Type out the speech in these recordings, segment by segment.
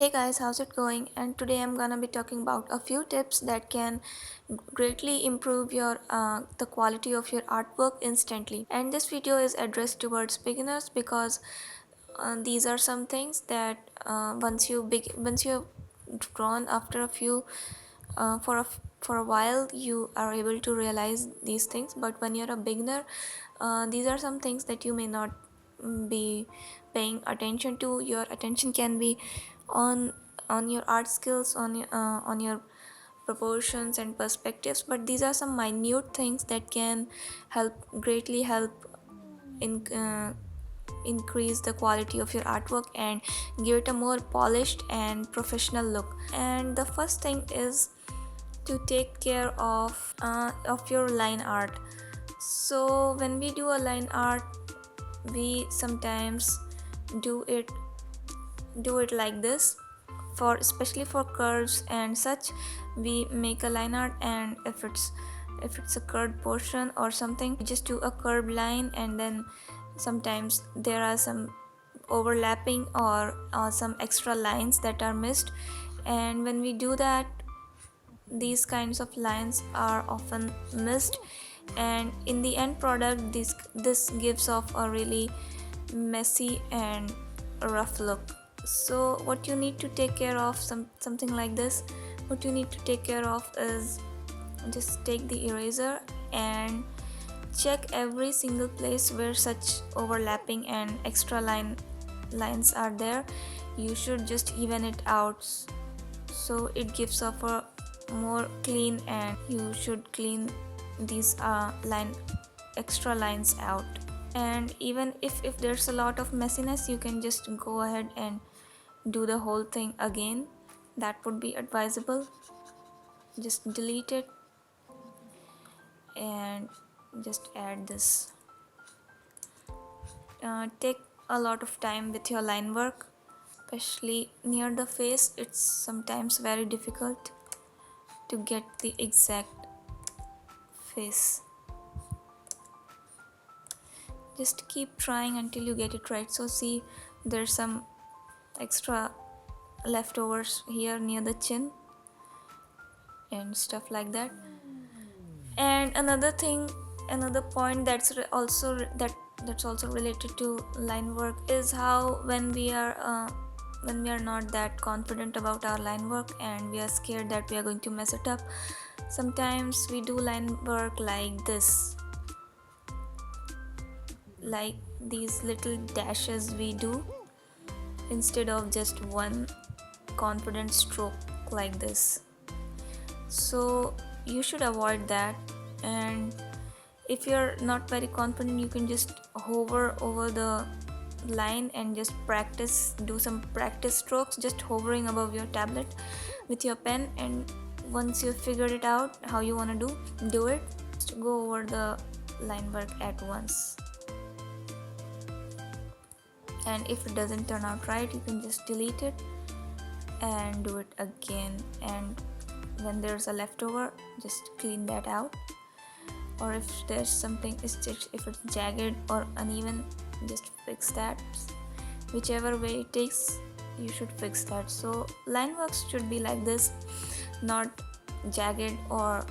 Hey guys, how's it going? And today I'm gonna be talking about a few tips that can greatly improve your the quality of your artwork instantly. And this video is addressed towards beginners because these are some things that once you've drawn after a few for a while you are able to realize these things. But when you're a beginner, these are some things that you may not be paying attention to. Your attention can be on on your art skills, on your proportions and perspectives, but these are some minute things that can greatly help in increase the quality of your artwork and give it a more polished and professional look. And the first thing is to take care of your line art. So when we do a line art, we sometimes do it do it like this. For especially for curves and such, we make a line art, and if it's a curved portion or something, we just do a curved line, and then sometimes there are some overlapping or some extra lines that are missed. And when we do that, these kinds of lines are often missed, and in the end product this gives off a really messy and rough look. So what you need to take care of something like this, what you need to take care of is just take the eraser and check every single place where such overlapping and extra lines are there. You should just even it out so it gives off a more clean, and you should clean these extra lines out. And even if there's a lot of messiness, you can just go ahead and do the whole thing again. That would be advisable. Just delete it and just add this. Take a lot of time with your line work, especially near the face. It's sometimes very difficult to get the exact face. Just keep trying until you get it right. So see, there's some extra leftovers here near the chin and stuff like that. And another point that's also related to line work is how when we are not that confident about our line work and we are scared that we are going to mess it up, sometimes we do line work like this, like these little dashes we do instead of just one confident stroke like this. So you should avoid that. And if you're not very confident, you can just hover over the line and just do some practice strokes, just hovering above your tablet with your pen. And once you've figured it out how you want to do it, just go over the line work at once. And if it doesn't turn out right, you can just delete it and do it again. And when there's a leftover, just clean that out. Or if there's something, if it's jagged or uneven, just fix that. Whichever way it takes, you should fix that. So line works should be like this, not jagged or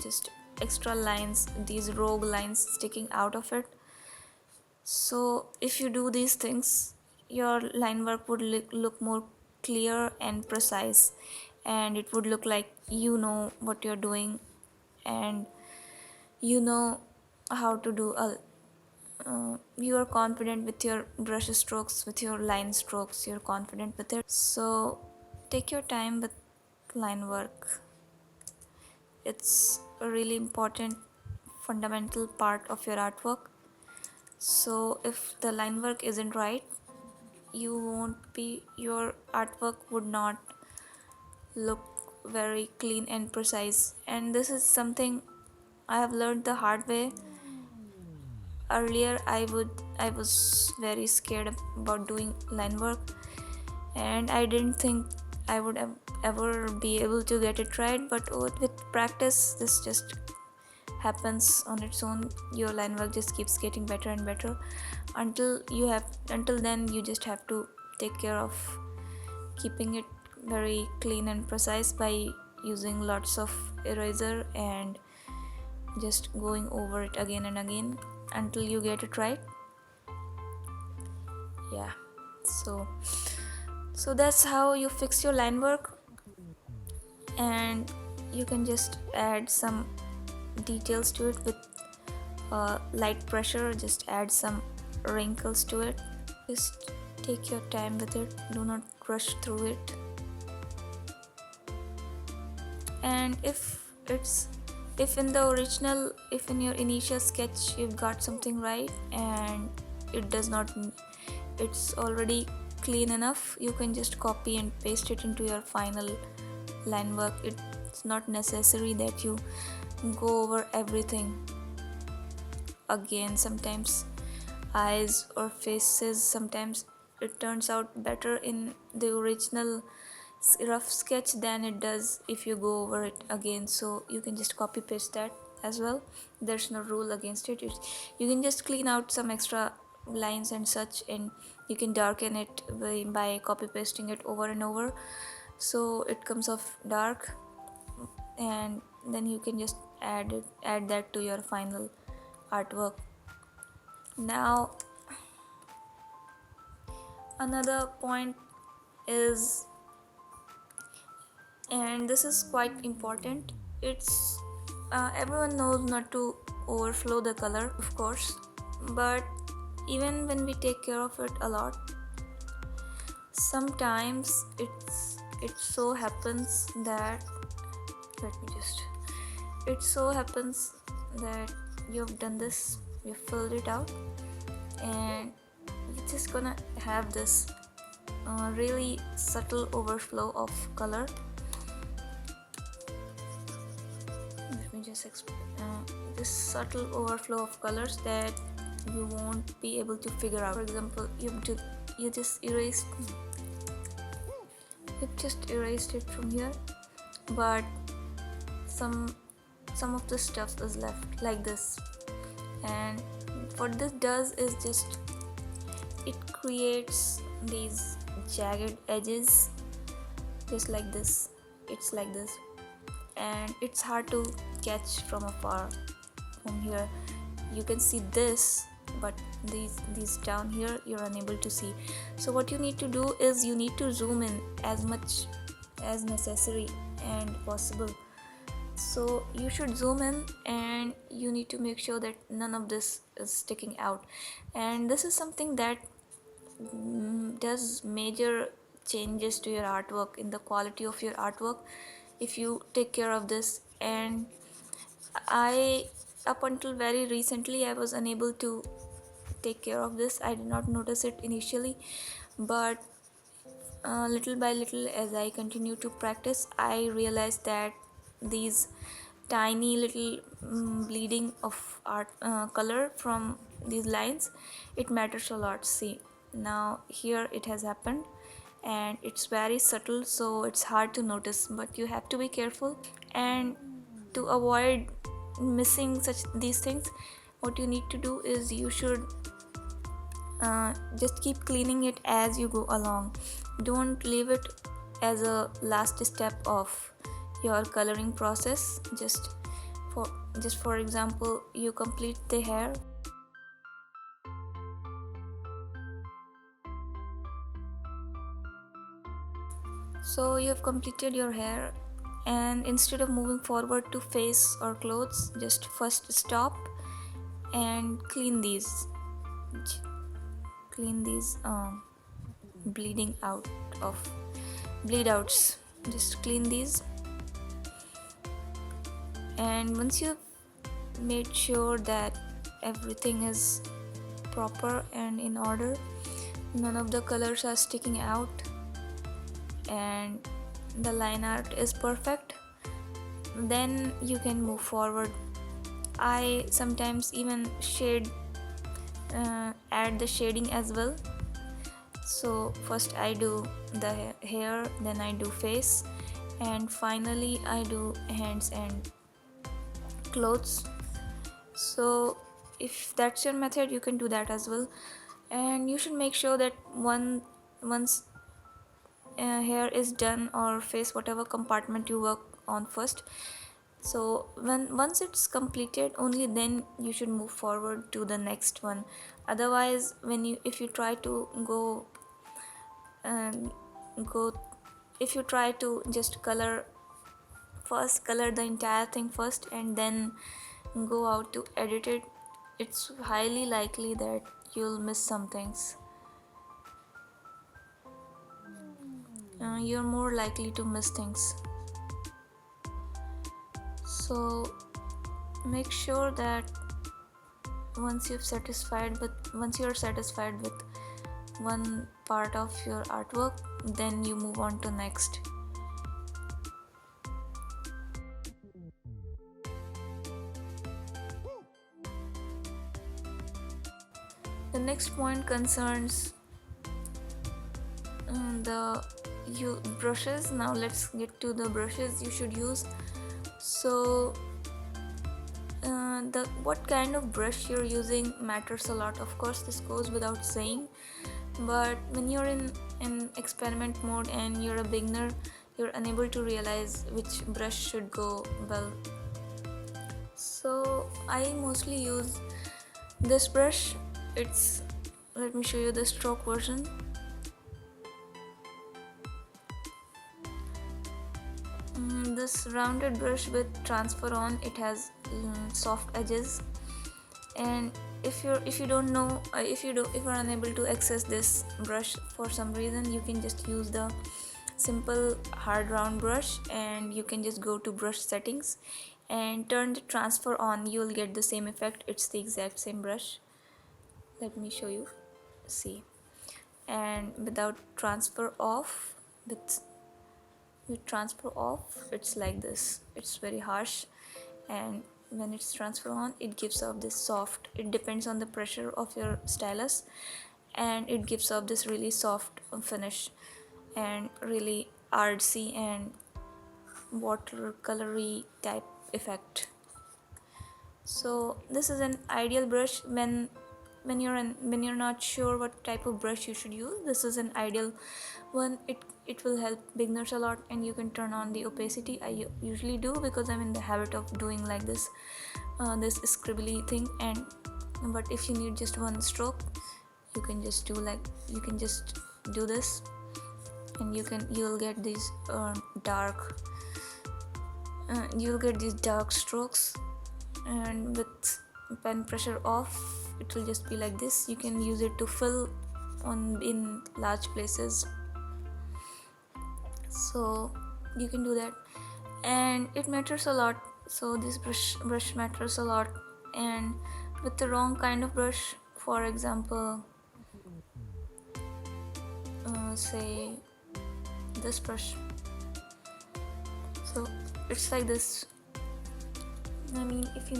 just extra lines, these rogue lines sticking out of it. So if you do these things, your line work would look more clear and precise, and it would look like you know what you're doing, and you know how to do you are confident with your brush strokes, with your line strokes, you're confident with it. So take your time with line work. It's a really important fundamental part of your artwork. So if the line work isn't right, your artwork would not look very clean and precise. And this is something I have learned the hard way. Earlier I was very scared about doing line work, and I didn't think I would ever be able to get it right. But with practice, this just happens on its own. Your line work just keeps getting better and better until then you just have to take care of keeping it very clean and precise by using lots of eraser and just going over it again and again until you get it right. Yeah, so that's how you fix your line work. And you can just add some details to it with light pressure. Just add some wrinkles to it. Just take your time with it, do not rush through it. And if in the original, if in your initial sketch you've got something right and it does not, it's already clean enough, you can just copy and paste it into your final line work. It's not necessary that you go over everything again. Sometimes eyes or faces, sometimes it turns out better in the original rough sketch than it does if you go over it again. So you can just copy paste that as well. There's no rule against it. You can just clean out some extra lines and such, and you can darken it by copy pasting it over and over, so it comes off dark, and then you can just add that to your final artwork. Now another point is, and this is quite important, it's everyone knows not to overflow the color, of course, but even when we take care of it a lot, sometimes it so happens that, let me just, it so happens that you've done this, you filled it out, and you're just gonna have this really subtle overflow of color. Let me just explain. This subtle overflow of colors that you won't be able to figure out. For example, you just erased it from here, but some of the stuff is left like this, and what this does is just it creates these jagged edges just like this. It's like this, and it's hard to catch from afar. From here you can see this, but these down here you're unable to see. So what you need to do is you need to zoom in as much as necessary and possible. So you should zoom in, and you need to make sure that none of this is sticking out, and this is something that does major changes to your artwork, in the quality of your artwork, if you take care of this. And I, up until very recently, I was unable to take care of this. I did not notice it initially, but little by little, as I continue to practice, I realized that these tiny little bleeding of art color from these lines, it matters a lot. See, now here it has happened, and it's very subtle, so it's hard to notice, but you have to be careful. And to avoid missing these things, what you need to do is you should just keep cleaning it as you go along. Don't leave it as a last step of your coloring process. Just for example, you complete the hair, so you have completed your hair, and instead of moving forward to face or clothes, just first stop and clean these bleeding out of bleed outs. Just clean these, and once you've made sure that everything is proper and in order, none of the colors are sticking out, and the line art is perfect, then you can move forward. I sometimes even add the shading as well. So first I do the hair, then I do face, and finally I do hands and clothes. So if that's your method, you can do that as well. And you should make sure that once hair is done, or face, whatever compartment you work on first. So once it's completed, only then you should move forward to the next one. Otherwise, if you try to and go if you try to just color the entire thing first and then go out to edit it, it's highly likely that you'll miss some things. You're more likely to miss things. So make sure that once you're satisfied with one part of your artwork, then you move on to next. The next point concerns the brushes. Now let's get to the brushes you should use. So what kind of brush you're using matters a lot. Of course, this goes without saying, but when you're in experiment mode and you're a beginner, you're unable to realize which brush should go well. So I mostly use this brush. Let me show you the stroke version. This rounded brush with transfer on, it has soft edges, and if you're unable to access this brush for some reason, you can just use the simple hard round brush, and you can just go to brush settings and turn the transfer on. You will get the same effect. It's the exact same brush. Let me show you. See, and without transfer off, with transfer off, it's like this. It's very harsh, and when it's transfer on, it gives off this soft, it depends on the pressure of your stylus, and it gives off this really soft finish and really artsy and watercolory type effect. So this is an ideal brush when you're not sure what type of brush you should use. This is an ideal one. It will help beginners a lot, and you can turn on the opacity. I usually do because I'm in the habit of doing like this scribbly thing. But if you need just one stroke, you can just do this, and you'll get these dark strokes, and with pen pressure off, it will just be like this. You can use it to fill in large places, so you can do that, and it matters a lot. So this brush matters a lot, and with the wrong kind of brush, for example, say this brush, so it's like this. I mean, if you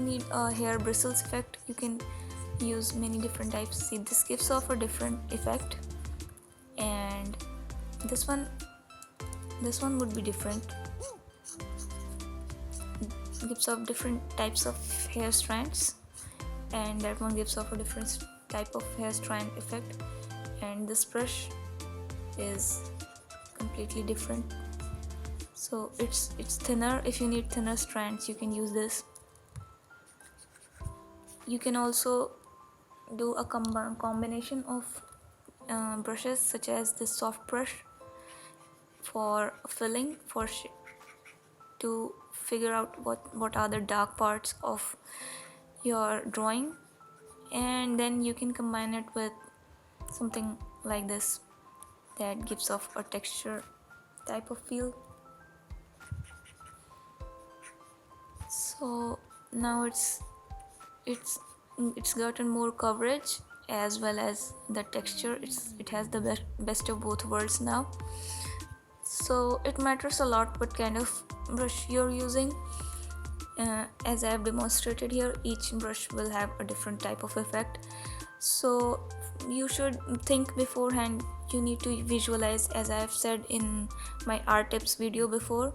need a hair bristles effect, you can use many different types. See, this gives off a different effect, and this one would be different. It gives off different types of hair strands, and that one gives off a different type of hair strand effect, and this brush is completely different. So it's thinner. If you need thinner strands, you can use this. You can also do a combination of brushes, such as this soft brush for filling, to figure out what are the dark parts of your drawing, and then you can combine it with something like this that gives off a texture type of feel. So now it's gotten more coverage as well as the texture. It has the best of both worlds now. So it matters a lot what kind of brush you're using. As I have demonstrated here, each brush will have a different type of effect, so you should think beforehand. You need to visualize, as I have said in my art tips video before.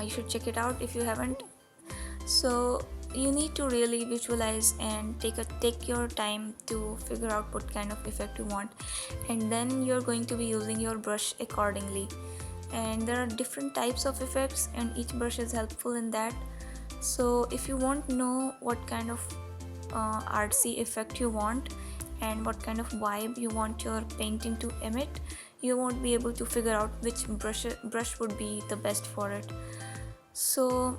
You should check it out if you haven't. So you need to really visualize and take your time to figure out what kind of effect you want, and then you're going to be using your brush accordingly. And there are different types of effects and each brush is helpful in that. So if you want to know what kind of artsy effect you want and what kind of vibe you want your painting to emit, you won't be able to figure out which brush would be the best for it. So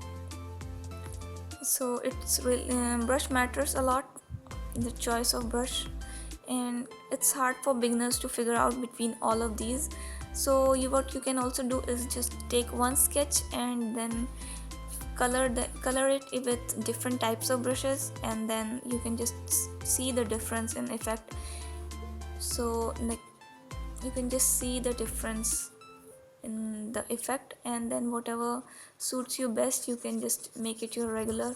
it's really brush matters a lot, the choice of brush, and it's hard for beginners to figure out between all of these. So what you can also do is just take one sketch and then color it with different types of brushes, and then you can just see the difference in effect. So like you can just see the difference in the effect, and then whatever suits you best, you can just make it your regular.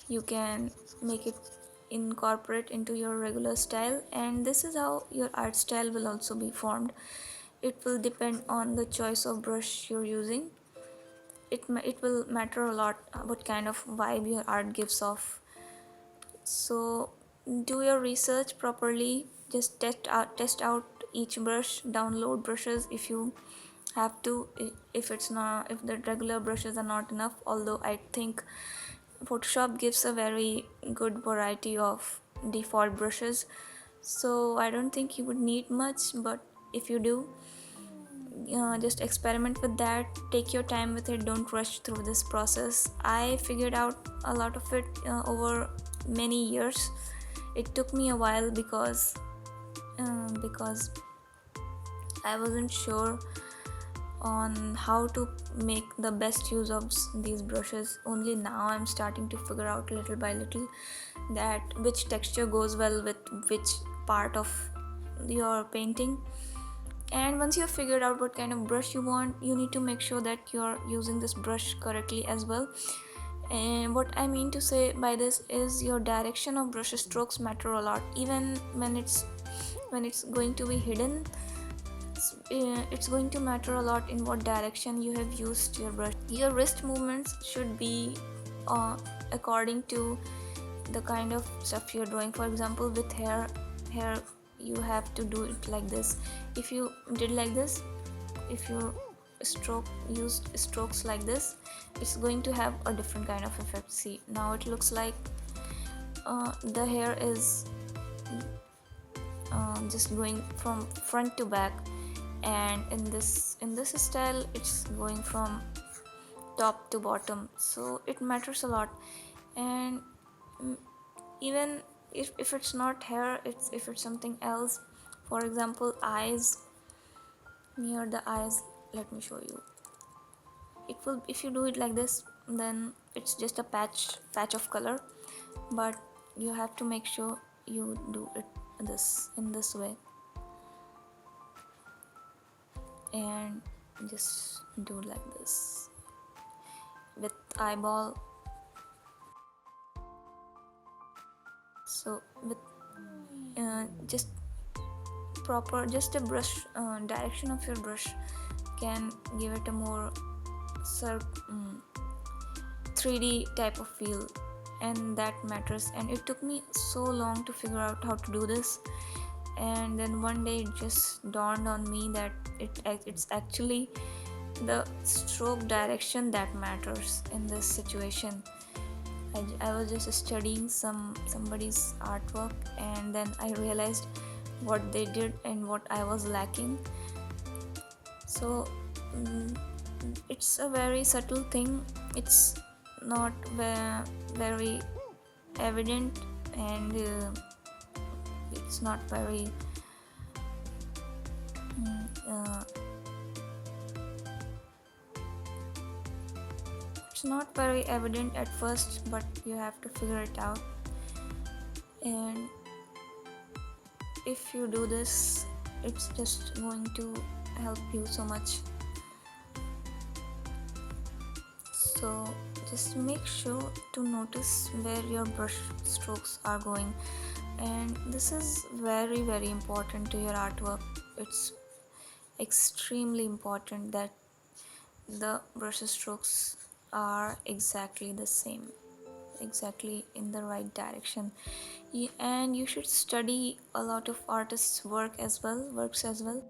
You can make it incorporate into your regular style, and this is how your art style will also be formed. It will depend on the choice of brush you're using. It will matter a lot what kind of vibe your art gives off. So do your research properly, just test out each brush, download brushes if you have to, if the regular brushes are not enough, although I think Photoshop gives a very good variety of default brushes, so I don't think you would need much. But if you do, just experiment with that, take your time with it, don't rush through this process. I figured out a lot of it over many years. It took me a while because I wasn't sure on how to make the best use of these brushes. Only now I'm starting to figure out little by little that which texture goes well with which part of your painting. And once you've figured out what kind of brush you want, you need to make sure that you're using this brush correctly as well. And what I mean to say by this is your direction of brush strokes matter a lot. Even when it's going to be hidden, it's going to matter a lot in what direction you have used your brush. Your wrist movements should be according to the kind of stuff you're doing. For example, with hair you have to do it like this. If you did like this, if you used strokes like this, it's going to have a different kind of effect. See, now it looks like the hair is just going from front to back, and in this style it's going from top to bottom. So it matters a lot. And even if it's not hair, if it's something else, for example eyes, near the eyes, let me show you. It will, if you do it like this, then it's just a patch of color, but you have to make sure you do it in this way, and just do like this with eyeball. So with just a brush direction of your brush can give it a more 3D type of feel, and that matters. And it took me so long to figure out how to do this, and then one day it just dawned on me that it's actually the stroke direction that matters in this situation. I was just studying somebody's artwork, and then I realized what they did and what I was lacking. So it's a very subtle thing. It's not very evident, and it's not very it's not very evident at first, but you have to figure it out. And if you do this, it's just going to help you so much. So just make sure to notice where your brush strokes are going, and this is very very important to your artwork. It's extremely important that the brush strokes are exactly the same. exactly in the right direction. And you should study a lot of artists' works as well.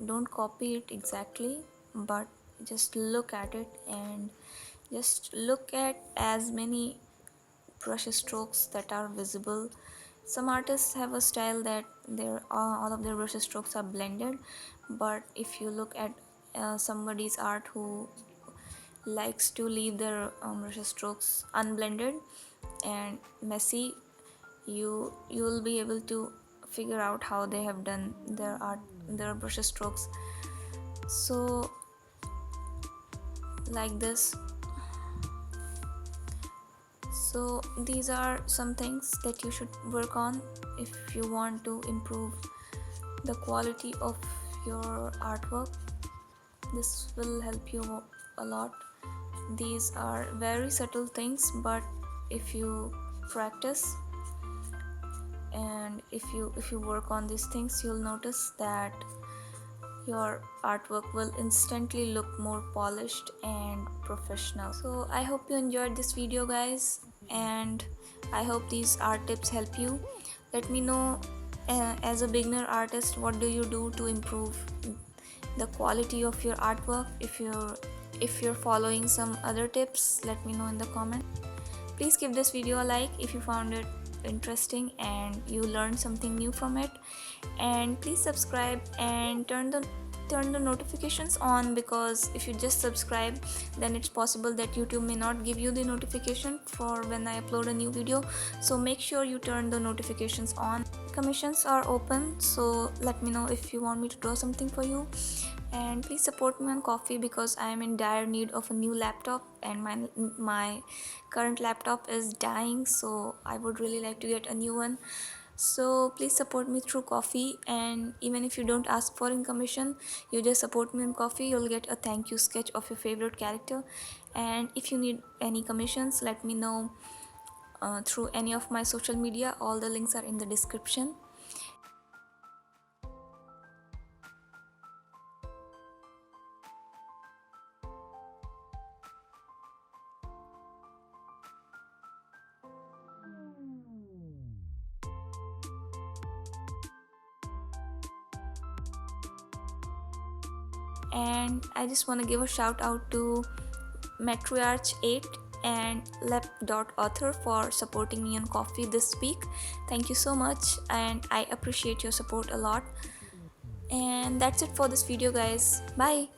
Don't copy it exactly, but just look at it and just look at as many brush strokes that are visible. Some artists have a style that all of their brush strokes are blended, but if you look at somebody's art who likes to leave their brush strokes unblended and messy, you'll be able to figure out how they have done their brush strokes. So like this. So these are some things that you should work on if you want to improve the quality of your artwork. This will help you a lot. These are very subtle things, but if you practice and if you work on these things, you'll notice that your artwork will instantly look more polished and professional. So I hope you enjoyed this video, guys, and I hope these art tips help you. Let me know, as a beginner artist, what do you do to improve the quality of your artwork. If you're following some other tips, let me know in the comment. Please give this video a like if you found it interesting and you learned something new from it, and please subscribe and turn the notifications on, because if you just subscribe, then it's possible that YouTube may not give you the notification for when I upload a new video. So make sure you turn the notifications on. Commissions are open, so let me know if you want me to draw something for you. And please support me on Ko-fi, because I am in dire need of a new laptop and my current laptop is dying, so I would really like to get a new one. So please support me through Ko-fi, and even if you don't ask for in commission, you just support me on Ko-fi, you'll get a thank you sketch of your favorite character. And if you need any commissions, let me know through any of my social media. All the links are in the description. And I just want to give a shout out to Matriarch8 and lep.author for supporting me on Ko-fi this week. Thank you so much, and I appreciate your support a lot. And that's it for this video, guys. Bye.